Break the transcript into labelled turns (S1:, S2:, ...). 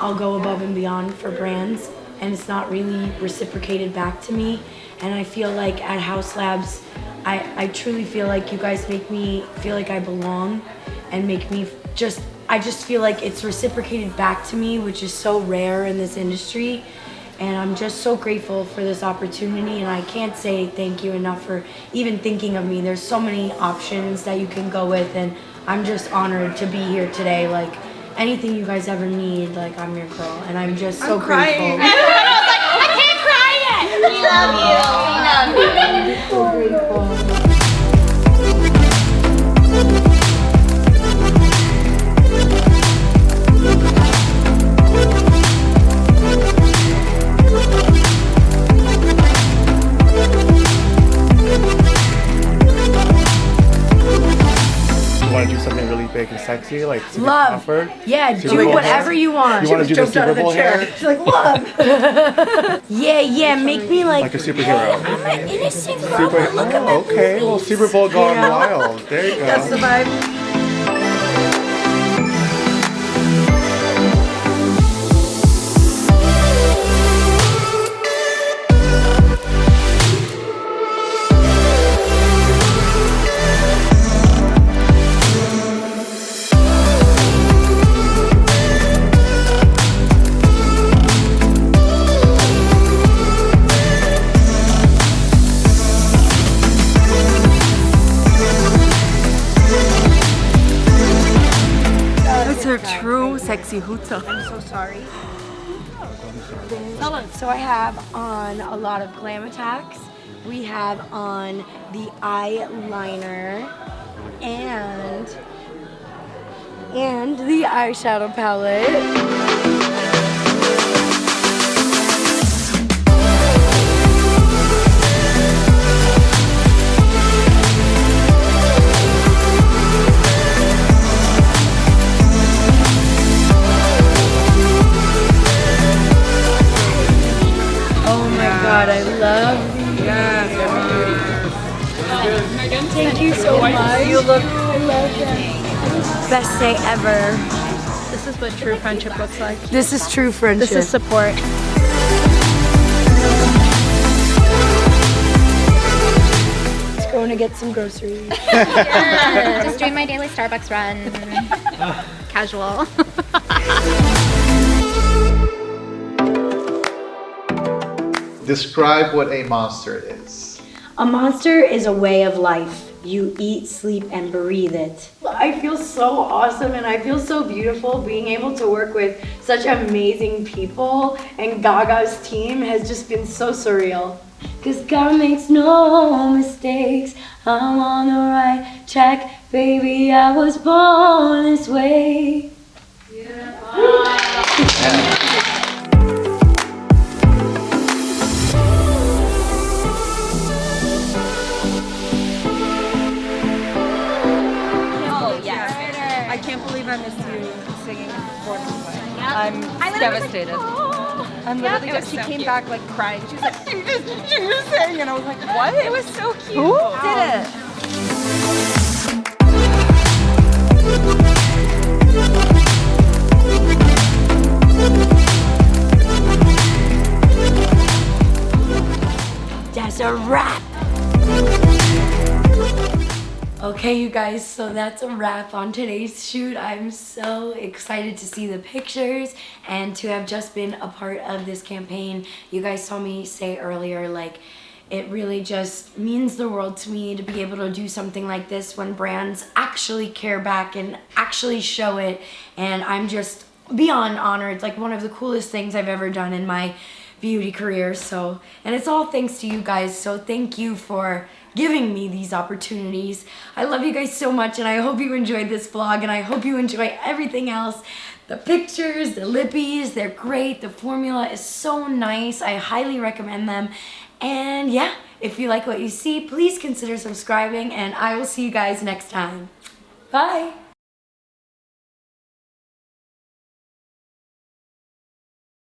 S1: I'll go above and beyond for brands, and it's not really reciprocated back to me. And I feel like at Haus Labs, I truly feel like you guys make me feel like I belong and make me I just feel like it's reciprocated back to me, which is so rare in this industry. And I'm just so grateful for this opportunity, and I can't say thank you enough for even thinking of me. There's so many options that you can go with, and I'm just honored to be here today. Like, anything you guys ever need, like, I'm your girl, and I'm just so grateful.
S2: I can't cry yet! We love you. We love you.
S1: I'm so grateful.
S3: Want to do something really big and sexy, like super
S1: Love.
S3: comfort?
S1: Yeah,
S3: Super
S1: do
S3: Bowl
S1: whatever
S3: hair?
S1: you want.
S3: You want to do the Super Bowl hair?
S1: She's like, love. Yeah, make me like
S3: Like a superhero.
S1: I'm an innocent girl.
S3: Super,
S1: But look at my
S3: okay, well,
S1: face.
S3: Super Bowl gone
S1: You know?
S3: wild. There you go.
S1: That's the vibe.
S4: True sexy hooter.
S1: I'm so sorry. So I have on a lot of glam attacks. We have on the eyeliner and the eyeshadow palette. God, I love these. Thank you so much. You look, I love them. Best day ever.
S4: This is what true friendship looks like.
S1: This is true friendship.
S4: This is support.
S1: Just going to get some groceries.
S2: Yeah, just doing my daily Starbucks run. Casual.
S5: Describe what a monster is.
S1: A monster is a way of life. You eat, sleep, and breathe it. I feel so awesome and I feel so beautiful being able to work with such amazing people, and GAGA'S team has just been so surreal. Cause God makes no mistakes, I'm on the right track, baby, I was born this way.
S4: I can't believe I missed you singing for me. I'm devastated. I'm literally just, she came back like crying. She was like, you just sang, and I was like, what? It was so cute. Who did it?
S1: That's a wrap. Okay, you guys, so that's a wrap on today's shoot. I'm so excited to see the pictures and to have just been a part of this campaign. You guys saw me say earlier, like, it really just means the world to me to be able to do something like this when brands actually care back and actually show it. And I'm just beyond honored. It's like one of the coolest things I've ever done in my beauty career. So, and it's all thanks to you guys. So thank you for giving me these opportunities. I love you guys so much, and I hope you enjoyed this vlog, and I hope you enjoy everything else. The pictures, the lippies, they're great. The formula is so nice. I highly recommend them. And yeah, if you like what you see, please consider subscribing, and I will see you guys next time. Bye.